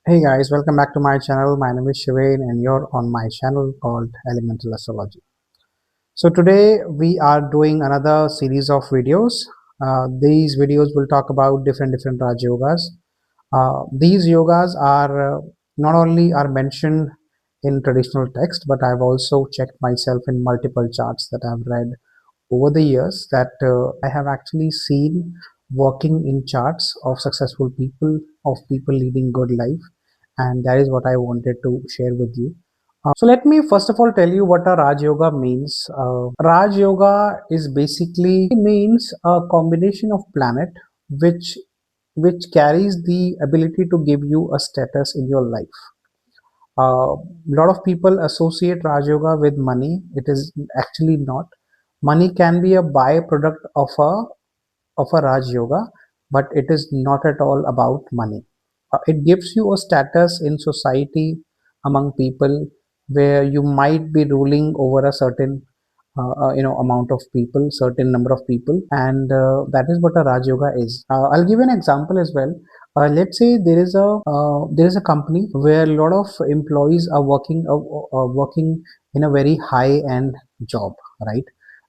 Hey guys, welcome back to my channel. My name is Shivain and you're on my channel called Elemental Astrology. So today we are doing another series of videos. These videos will talk about different Raj Yogas. These yogas are not only are mentioned in traditional text, but I've also checked myself in multiple charts that I've read over the years that I have actually seen working in charts of successful people, of people leading good life, and that is what I wanted to share with you. So let me first of all tell you what a Raj Yoga means. Raj Yoga is basically means a combination of planet which which carries the ability to give you a status in your life. A lot of people associate Raj Yoga with money. It is actually not. Money can be a byproduct of a Raj Yoga, but it is not at all about money. It gives you a status in society among people where you might be ruling over a certain amount of people, certain number of people, and that is what a Raj Yoga is. I'll give you an example as well. Let's say there is a company where a lot of employees are working in a very high end job, right?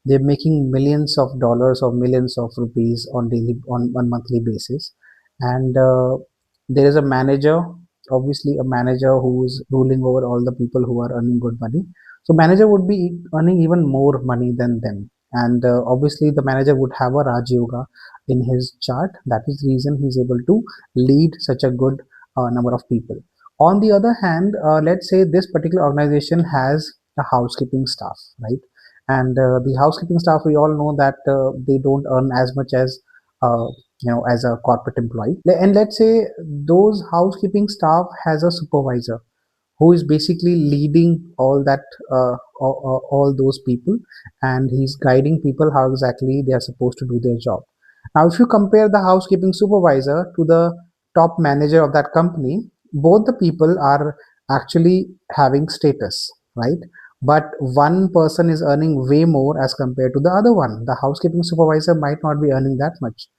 They're making millions of dollars or millions of rupees on monthly basis, and there is a manager, obviously a manager who is ruling over all the people who are earning good money. So manager would be earning even more money than them, and obviously the manager would have a Raj Yoga in his chart. That is the reason he's able to lead such a good number of people. On the other hand, let's say this particular organization has a housekeeping staff, right? And the housekeeping staff, we all know that they don't earn as much as uh, as a corporate employee. And let's say those housekeeping staff has a supervisor who is basically leading all those people, and he's guiding people how exactly they are supposed to do their job. Now if you compare the housekeeping supervisor to the top manager of that company, both the people are actually having status, right? But one person is earning way more as compared to the other one. The housekeeping supervisor might not be earning that much.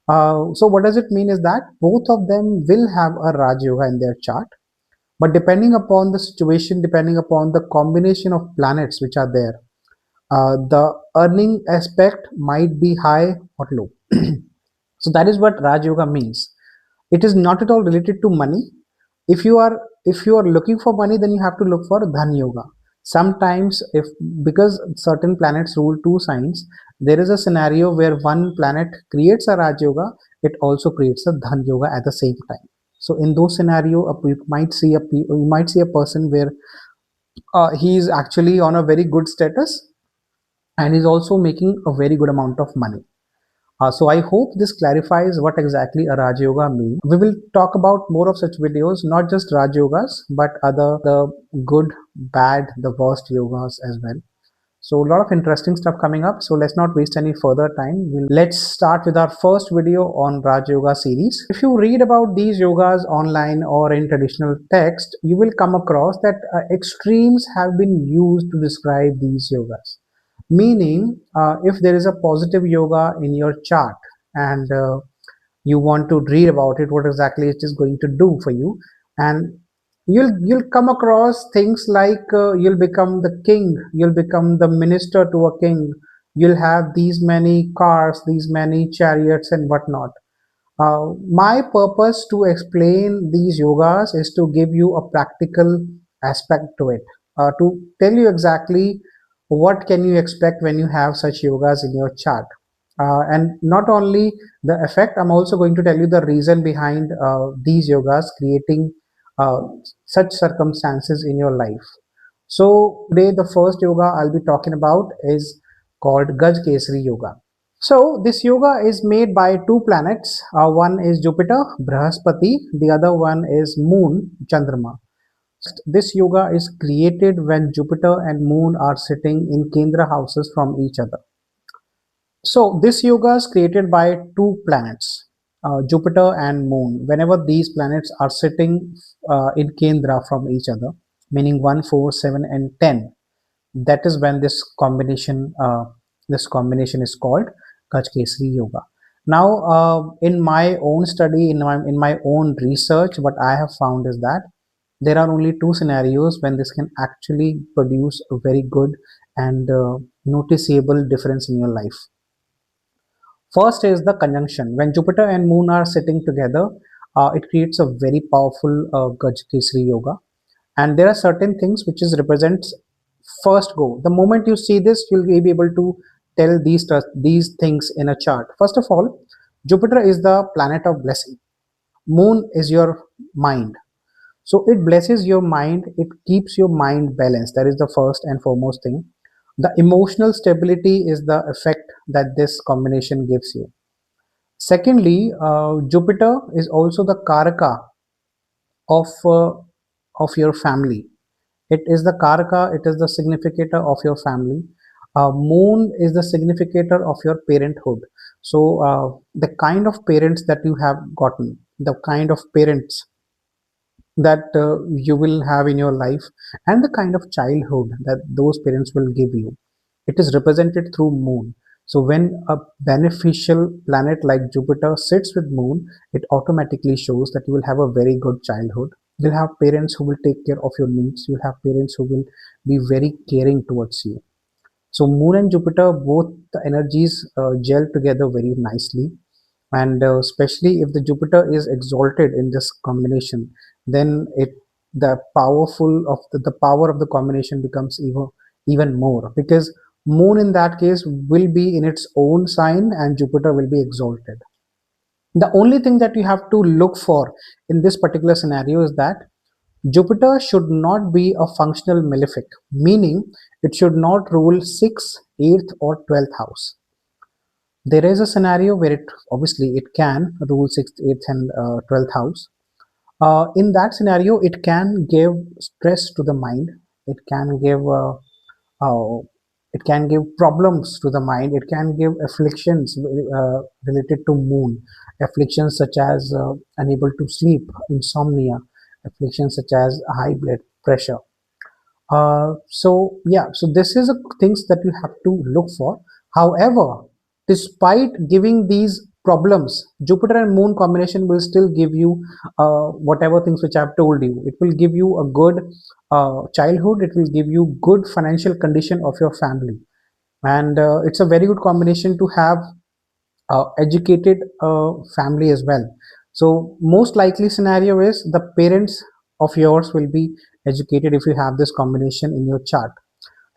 So what does it mean is that both of them will have a Raj Yoga in their chart, but depending upon the situation, depending upon the combination of planets which are there, the earning aspect might be high or low. So that is what Raj Yoga means. It is not at all related to money. If you are looking for money, then you have to look for Dhan Yoga. Sometimes, if because certain planets rule two signs, there is a scenario where one planet creates a Raj Yoga, it also creates a Dhan Yoga at the same time. So in those scenario, you might see a person where he is actually on a very good status and is also making a very good amount of money. So I hope this clarifies what exactly a Raj Yoga means. We will talk about more of such videos, not just Raj Yogas, but other the good, bad, the worst yogas as well. So a lot of interesting stuff coming up. So let's not waste any further time. Let's start with our first video on Raj Yoga series. If you read about these yogas online or in traditional text, you will come across that extremes have been used to describe these yogas. Meaning, if there is a positive yoga in your chart and you want to read about it, what exactly it is going to do for you, and you'll come across things like you'll become the king, you'll become the minister to a king, you'll have these many cars, these many chariots and whatnot. My purpose to explain these yogas is to give you a practical aspect to it, to tell you exactly what can you expect when you have such yogas in your chart. And not only the effect, I'm also going to tell you the reason behind these yogas creating uh, such circumstances in your life. So today the first yoga I'll be talking about is called Gaj Kesari Yoga. So this yoga is made by two planets. One is Jupiter, Brahaspati. The other one is Moon, Chandrama. This yoga is created when Jupiter and Moon are sitting in Kendra houses from each other. So this yoga is created by two planets, Jupiter and Moon. Whenever these planets are sitting in Kendra from each other, meaning 1, 4, 7, and 10, that is when this combination is called Gaj Kesari Yoga. Now, in my own study, in my own research, what I have found is that there are only two scenarios when this can actually produce a very good and noticeable difference in your life. First is the conjunction. When Jupiter and Moon are sitting together, it creates a very powerful Gaj Kesari Yoga. And there are certain things which is represents first go. The moment you see this, you'll be able to tell these things in a chart. First of all, Jupiter is the planet of blessing. Moon is your mind. So it blesses your mind, it keeps your mind balanced. That is the first and foremost thing. The emotional stability is the effect that this combination gives you. Secondly, Jupiter is also the Karaka of uh, of your family. It is the Karaka, it is the significator of your family. Moon is the significator of your parenthood. So the kind of parents that you have gotten, the kind of parents that you will have in your life, and the kind of childhood that those parents will give you, it is represented through Moon. So when a beneficial planet like Jupiter sits with Moon, it automatically shows that you will have a very good childhood. You'll have parents who will take care of your needs. You'll have parents who will be very caring towards you. So Moon and Jupiter, both the energies gel together very nicely, and especially if the Jupiter is exalted in this combination, then the the power of the combination becomes even more, because Moon in that case will be in its own sign and Jupiter will be exalted. The only thing that you have to look for in this particular scenario is that Jupiter should not be a functional malefic, meaning it should not rule 6th, 8th, or 12th house. There is a scenario where it obviously it can rule 6th, 8th, and 12th house. In that scenario, it can give stress to the mind. It can give uh, it can give problems to the mind. It can give afflictions related to Moon, afflictions such as unable to sleep, insomnia, afflictions such as high blood pressure. So yeah, so this is a things that you have to look for. However, despite giving these problems, Jupiter and Moon combination will still give you whatever things which I've told you. It will give you a good childhood. It will give you good financial condition of your family, and it's a very good combination to have educated family as well. So most likely scenario is the parents of yours will be educated if you have this combination in your chart.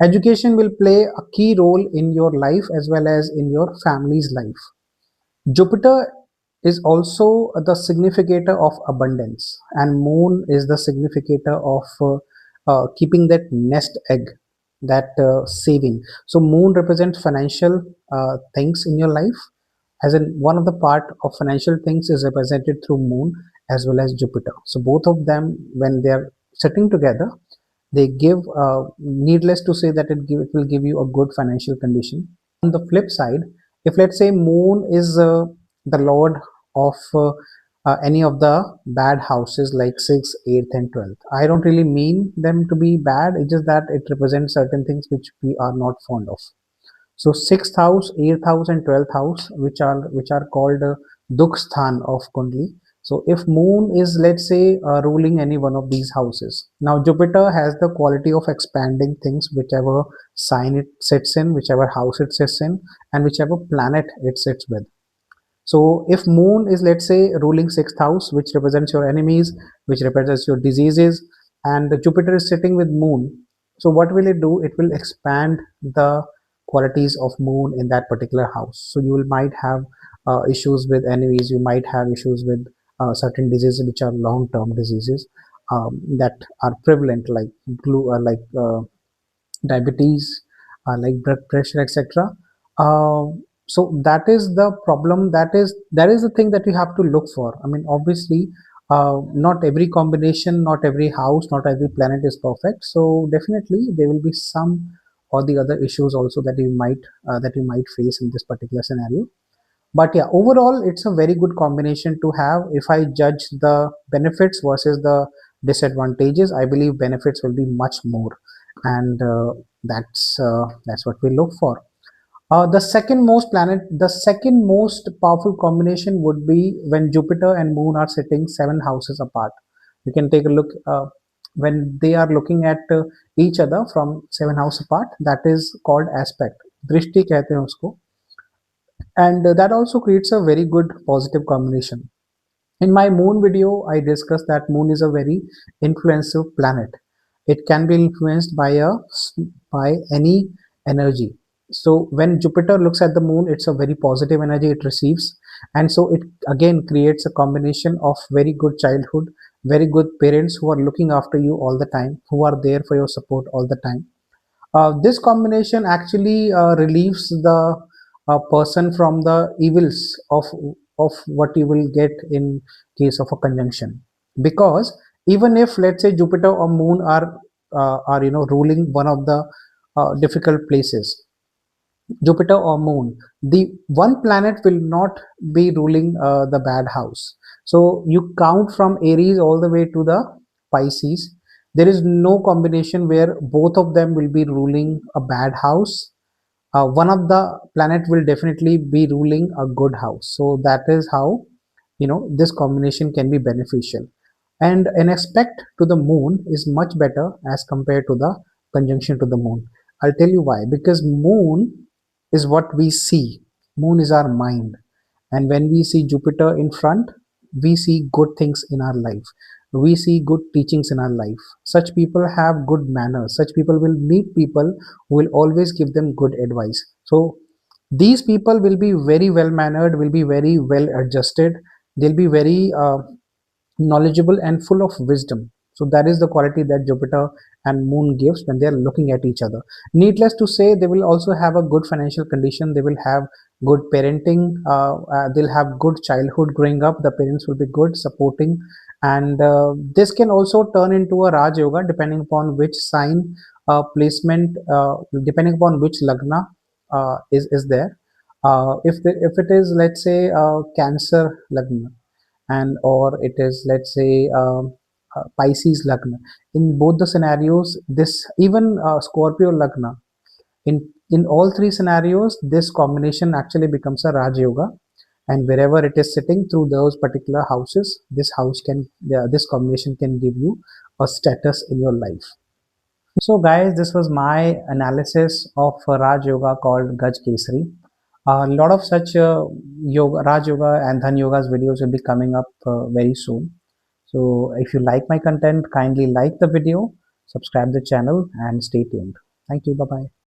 Education will play a key role in your life as well as in your family's life. Jupiter is also the significator of abundance, and Moon is the significator of keeping that nest egg, that saving. So Moon represents financial things in your life, as in one of the part of financial things is represented through Moon as well as Jupiter. So both of them, when they are sitting together, they give needless to say that it will give you a good financial condition. On the flip side, if let's say Moon is the lord of any of the bad houses like 6th, 8th, and 12th, I don't really mean them to be bad. It's just that it represents certain things which we are not fond of. So 6th house, 8th house, and 12th house, which are called Dukh Sthan of Kundali. So if Moon is, let's say, ruling any one of these houses, now Jupiter has the quality of expanding things, whichever sign it sits in, whichever house it sits in, and whichever planet it sits with. So if Moon is, let's say, ruling 6th house, which represents your enemies, which represents your diseases, and Jupiter is sitting with Moon, so what will it do? It will expand the qualities of Moon in that particular house. So you will might have issues with enemies. You might have issues with certain diseases which are long-term diseases that are prevalent, like diabetes, like blood pressure, etc. So that is the problem. That is the thing that you have to look for. I mean, obviously, not every combination, not every house, not every planet is perfect. So definitely, there will be some or the other issues also that you might face in this particular scenario. But yeah, overall it's a very good combination to have. If I judge the benefits versus the disadvantages, I believe benefits will be much more, and that's what we look for. The second most powerful combination would be when Jupiter and Moon are sitting 7 houses apart. You can take a look when they are looking at each other from 7 house apart. That is called aspect. Drishti कहते हैं उसको, and that also creates a very good positive combination. In my moon video, I discussed that moon is a very influential planet. It can be influenced by any energy. So when Jupiter looks at the moon, it's a very positive energy it receives, and so it again creates a combination of very good childhood, very good parents who are looking after you all the time, who are there for your support all the time. This combination actually relieves the person from the evils of what you will get in case of a conjunction. Because even if, let's say, Jupiter or Moon are ruling one of the difficult places, Jupiter or Moon, the one planet will not be ruling the bad house. So you count from Aries all the way to the Pisces. There is no combination where both of them will be ruling a bad house. One of the planet will definitely be ruling a good house. So that is how this combination can be beneficial. And an aspect to the moon is much better as compared to the conjunction to the moon. I'll tell you why. Because moon is what we see. Moon is our mind. And when we see Jupiter in front, we see good things in our life. We see good teachings in our life. Such people have good manners. Such people will meet people who will always give them good advice. So these people will be very well mannered, will be very well adjusted. They'll be very knowledgeable and full of wisdom. So that is the quality that Jupiter and Moon gives when they are looking at each other. Needless to say, they will also have a good financial condition. They will have good parenting. They'll have good childhood growing up. The parents will be good, supporting, and this can also turn into a Raj Yoga depending upon which sign placement, depending upon which lagna is there. If it is, let's say, Cancer lagna, and or it is, let's say, Pisces lagna. In both the scenarios, this even Scorpio lagna. In all three scenarios, this combination actually becomes a Raj Yoga, and wherever it is sitting through those particular houses, this combination can give you a status in your life. So guys, this was my analysis of Raj Yoga called Gaj Kesari. A lot of such Raj Yoga and Dhan Yoga's videos will be coming up very soon. So if you like my content, kindly like the video, subscribe the channel, and stay tuned. Thank you. Bye bye.